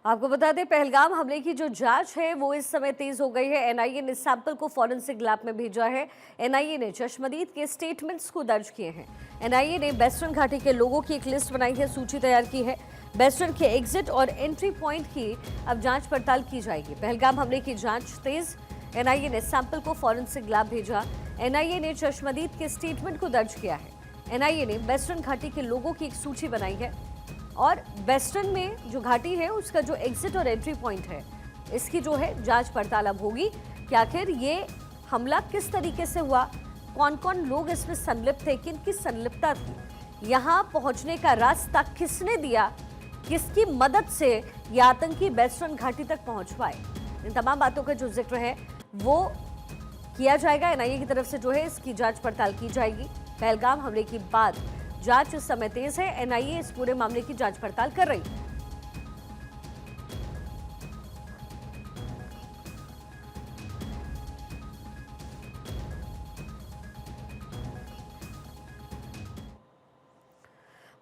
आपको बता दें, पहलगाम हमले की जो जांच है वो इस समय तेज हो गई है। एनआईए ने सैंपल को फॉरेंसिक लैब में भेजा है। एनआईए ने चश्मदीद के स्टेटमेंट्स को दर्ज किए हैं। एनआईए ने वेस्टर्न घाटी के लोगों की एक लिस्ट बनाई है, सूची तैयार की है। वेस्टर्न के एग्जिट और एंट्री पॉइंट की अब जांच पड़ताल की जाएगी। पहलगाम हमले की जांच तेज, एनआईए ने सैंपल को फॉरेंसिक लैब भेजा। एनआईए ने चश्मदीद के स्टेटमेंट को दर्ज किया है। एनआईए ने वेस्टर्न घाटी के लोगों की एक सूची बनाई है और वेस्टर्न में जो घाटी है उसका जो एग्जिट और एंट्री पॉइंट है, इसकी जो है जांच पड़ताल अब होगी कि आखिर ये हमला किस तरीके से हुआ, कौन कौन लोग इसमें संलिप्त थे, किनकी संलिप्तता थी, यहाँ पहुंचने का रास्ता किसने दिया, किसकी मदद से ये आतंकी वेस्टर्न घाटी तक पहुंच पाए। इन तमाम बातों का जो जिक्र है वो किया जाएगा। एनआईए की तरफ से जो है इसकी जांच पड़ताल की जाएगी। पहलगाम हमले के बाद जांच इस समय तेज है। एनआईए इस पूरे मामले की जांच पड़ताल कर रही है।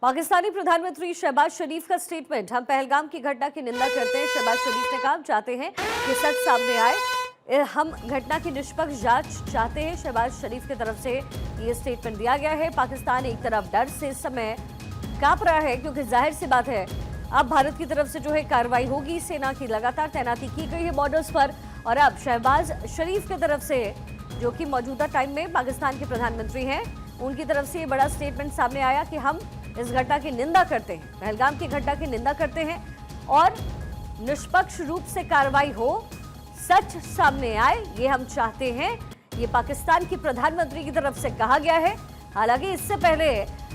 पाकिस्तानी प्रधानमंत्री शहबाज शरीफ का स्टेटमेंट। हम पहलगाम की घटना की निंदा करते हैं। शहबाज शरीफ ने कहा, चाहते हैं कि सच सामने आए, हम घटना की निष्पक्ष जांच चाहते हैं। शहबाज शरीफ की तरफ से ये स्टेटमेंट दिया गया है। पाकिस्तान एक तरफ डर से इस समय कांप रहा है क्योंकि जाहिर सी बात है अब भारत की तरफ से जो है कार्रवाई होगी। सेना की लगातार तैनाती की गई है बॉर्डर्स पर और अब शहबाज शरीफ की तरफ से, जो कि मौजूदा टाइम में पाकिस्तान के प्रधानमंत्री हैं, उनकी तरफ से ये बड़ा स्टेटमेंट सामने आया कि हम इस घटना की निंदा करते हैं, पहलगाम की घटना की निंदा करते हैं और निष्पक्ष रूप से कार्रवाई हो, सच सामने आए, ये हम चाहते हैं। ये पाकिस्तान की प्रधानमंत्री की तरफ से कहा गया है। हालांकि इससे पहले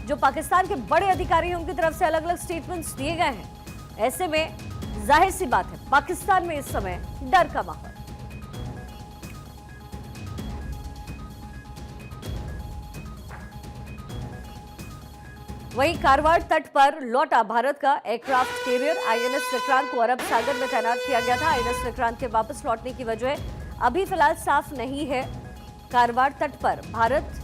जो पाकिस्तान के बड़े अधिकारी हैं उनकी तरफ से अलग अलग स्टेटमेंट्स दिए गए हैं। ऐसे में जाहिर सी बात है पाकिस्तान में इस समय डर का माहौल। वहीं कारवार तट पर लौटा भारत का एयरक्राफ्ट कैरियर आईएनएस विक्रांत को अरब सागर में तैनात किया गया था। आईएनएस विक्रांत के वापस लौटने की वजह अभी फिलहाल साफ नहीं है। कारवार तट पर भारत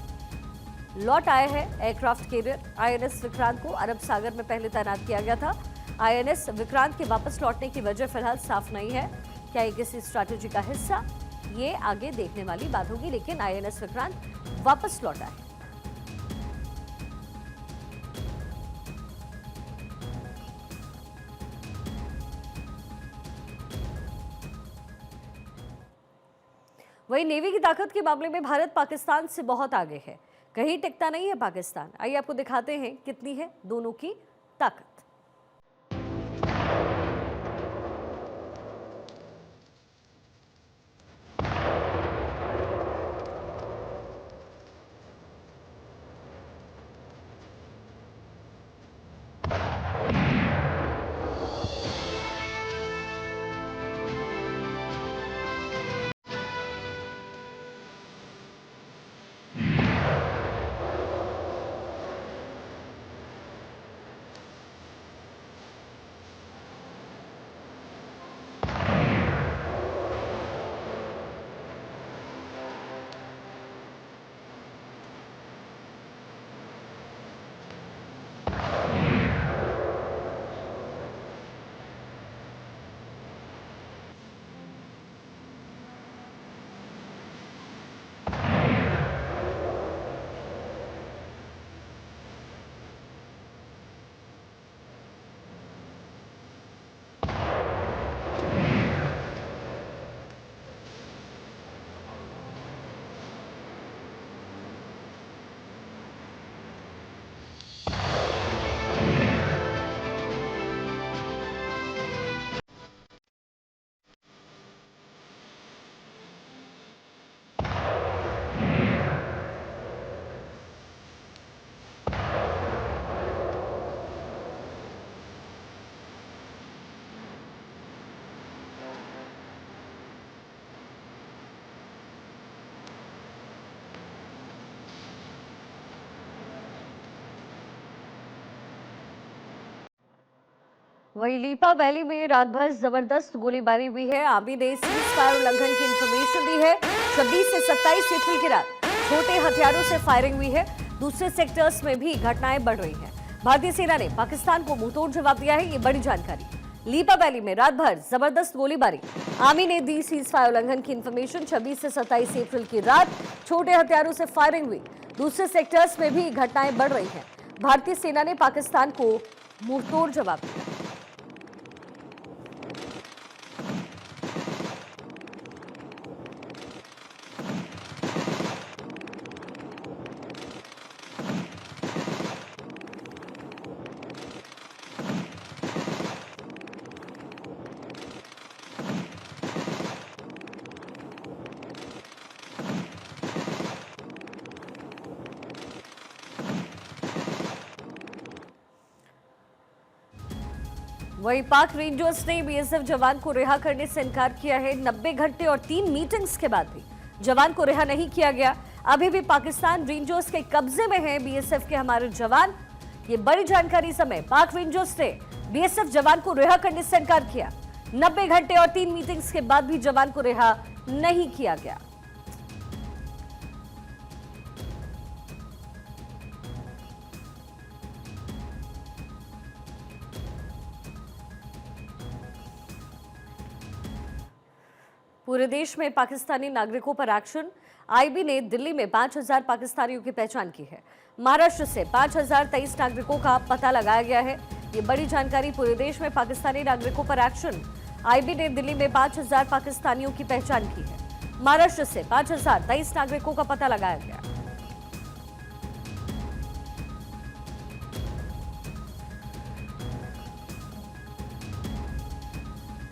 लौट आए हैं एयरक्राफ्ट कैरियर आईएनएस विक्रांत को अरब सागर में पहले तैनात किया गया था। आईएनएस विक्रांत के वापस लौटने की वजह फिलहाल साफ नहीं है। क्या ये किसी स्ट्रैटेजी का हिस्सा, ये आगे देखने वाली बात होगी, लेकिन आईएनएस विक्रांत वापस लौटा है। वहीं नेवी की ताकत के मामले में भारत पाकिस्तान से बहुत आगे है, कहीं टिकता नहीं है पाकिस्तान। आइए आपको दिखाते हैं कितनी है दोनों की ताकत। वहीं लीपा वैली में रात भर जबरदस्त गोलीबारी हुई है। आर्मी ने सीजफायर उल्लंघन की इंफॉर्मेशन दी है। 26 से 27 अप्रैल की रात छोटे हथियारों से फायरिंग हुई है। दूसरे सेक्टर्स में भी घटनाएं बढ़ रही हैं। भारतीय सेना ने पाकिस्तान को मुंहतोड़ जवाब दिया है, ये बड़ी जानकारी। लीपा वैली में रात भर जबरदस्त गोलीबारी। आर्मी ने दी सीज फायर उल्लंघन की इंफॉर्मेशन। 26 से 27 अप्रैल की रात छोटे हथियारों से फायरिंग हुई। दूसरे सेक्टर्स में भी घटनाएं बढ़ रही हैं। भारतीय सेना ने पाकिस्तान को मुंहतोड़ जवाब दिया। वहीं पाक रेंजर्स ने बीएसएफ जवान को रिहा करने से इनकार किया है। 90 घंटे और 3 मीटिंग्स के बाद भी जवान को रिहा नहीं किया गया। अभी भी पाकिस्तान रेंजर्स के कब्जे में है बीएसएफ के हमारे जवान। ये बड़ी जानकारी समय पाक रेंजर्स ने बीएसएफ जवान को रिहा करने से इनकार किया। 90 घंटे और 3 मीटिंग्स के बाद भी जवान को रिहा नहीं किया गया। पूरे देश में पाकिस्तानी नागरिकों पर एक्शन। आईबी ने दिल्ली में 5000 पाकिस्तानियों की पहचान की है। महाराष्ट्र से 5023 नागरिकों का पता लगाया गया है। ये बड़ी जानकारी। पूरे देश में पाकिस्तानी नागरिकों पर एक्शन। आईबी ने दिल्ली में 5000 पाकिस्तानियों की पहचान की है। महाराष्ट्र से 5023 नागरिकों का पता लगाया गया।